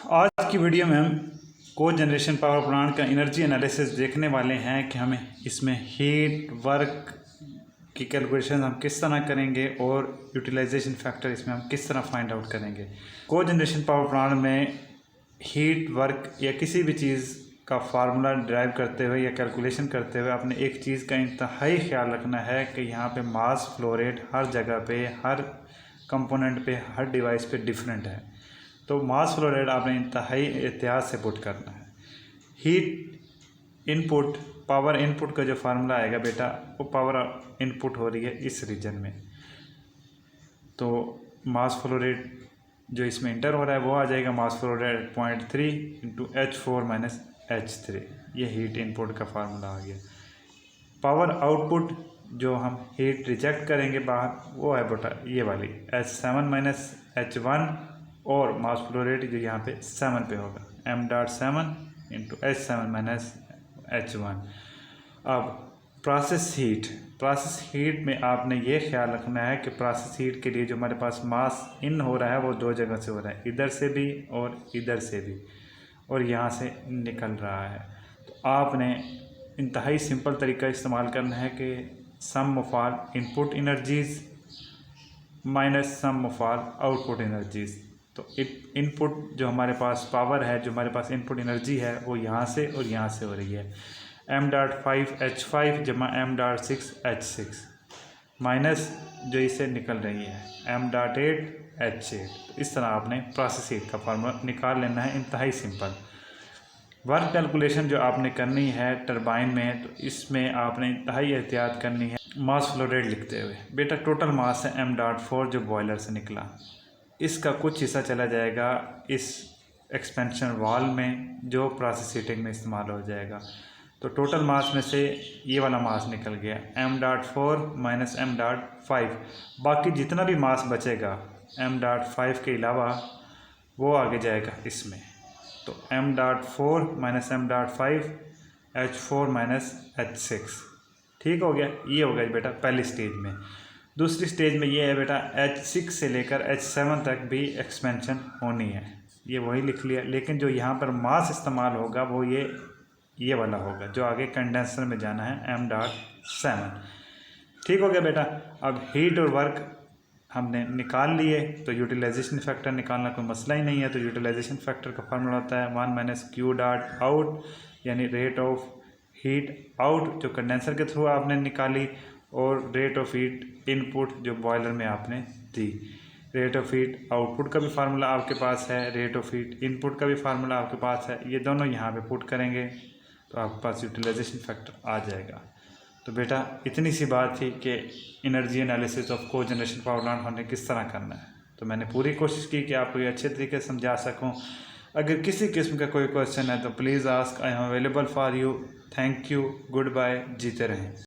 आज की वीडियो में हम को जनरेशन पावर प्लांट का एनर्जी एनालिसिस देखने वाले हैं कि हमें इसमें हीट वर्क की कैलकुलेशन हम किस तरह करेंगे और यूटिलाइजेशन फैक्टर इसमें हम किस तरह फाइंड आउट करेंगे। को जनरेशन पावर प्लांट में हीट वर्क या किसी भी चीज़ का फार्मूला ड्राइव करते हुए या कैलकुलेशन करते हुए आपने एक चीज़ का इंतहाई ख्याल रखना है कि यहाँ पे मास फ्लो रेट हर जगह पे, हर कंपोनेंट पे, हर डिवाइस पे डिफरेंट है। तो मास फ्लो रेट आपने इंतहाई एहतियात से पुट करना है। हीट इनपुट, पावर इनपुट का जो फार्मूला आएगा बेटा, वो पावर इनपुट हो रही है इस रीजन में, तो मास फ्लो रेट जो इसमें इंटर हो रहा है वो आ जाएगा mass flow rate 0.3 into H4 minus H3। ये हीट इनपुट का फार्मूला आ गया। पावर आउटपुट जो हम हीट रिजेक्ट करेंगे बाहर, वो है बेटा ये वाली H7 माइनस H1, और मास फ्लो रेट जो यहाँ पे 7 पे होगा m.7 into H7 minus H1। अब प्रोसेस हीट में आपने ये ख्याल रखना है कि प्रोसेस हीट के लिए जो हमारे पास मास इन हो रहा है वो दो जगह से हो रहा है, इधर से भी और इधर से भी, और यहाँ से निकल रहा है। तो आपने इंतहाई सिंपल तरीका इस्तेमाल करना है कि sum of all input energies minus sum of all output energies. तो इनपुट जो हमारे पास पावर है, जो हमारे पास इनपुट एनर्जी है, वो यहाँ से और यहाँ से हो रही है m.5 H5 जमा m.6 H6 माइनस जो इसे निकल रही है m.8 H8। तो इस तरह आपने प्रोसेस हीट का फार्मूला निकाल लेना है, इंतहाई सिंपल। वर्क कैलकुलेशन जो आपने करनी है टरबाइन में, तो इसमें आपने इंतहाई एहतियात करनी है मास फ्लो रेट लिखते हुए। बेटा टोटल मास है m.4 जो बॉयलर से निकला, इसका कुछ हिस्सा चला जाएगा इस एक्सपेंशन वाल में जो प्रोसेस हीटिंग में इस्तेमाल हो जाएगा। तो टोटल मास में से ये वाला मास निकल गया m.4 माइनस m.5। बाकी जितना भी मास बचेगा m.5 के अलावा वो आगे जाएगा इसमें। तो m.4 minus m.5 H4 minus H6। ठीक हो गया। ये हो गया बेटा पहली स्टेज में। दूसरी स्टेज में ये है बेटा H6 से लेकर H7 तक भी एक्सपेंशन होनी है, ये वही लिख लिया। लेकिन जो यहाँ पर मास इस्तेमाल होगा वो ये वाला होगा जो आगे कंडेंसर में जाना है m.7। ठीक हो गया बेटा। अब हीट और वर्क हमने निकाल लिए, तो यूटिलाइजेशन फैक्टर निकालना कोई मसला ही नहीं है। तो यूटिलाइजेशन फैक्टर का फार्मूला होता है 1 माइनस क्यू डॉट आउट, यानी रेट ऑफ हीट आउट जो कंडेंसर के थ्रू आपने निकाली, और रेट ऑफ हीट इनपुट जो बॉयलर में आपने दी। रेट ऑफ हीट आउटपुट का भी फार्मूला आपके पास है, रेट ऑफ हीट इनपुट का भी फार्मूला आपके पास है। ये दोनों यहाँ पे पुट करेंगे तो आपके पास यूटिलाइजेशन फैक्टर आ जाएगा। तो बेटा इतनी सी बात थी कि एनर्जी एनालिसिस ऑफ को जनरेशन पावर प्लांट हमने किस तरह करना है। तो मैंने पूरी कोशिश की कि आपको ये अच्छे तरीके से समझा सकूं। अगर किसी किस्म का कोई क्वेश्चन है तो please ask, I am available for you. Thank you, goodbye, जीते रहें।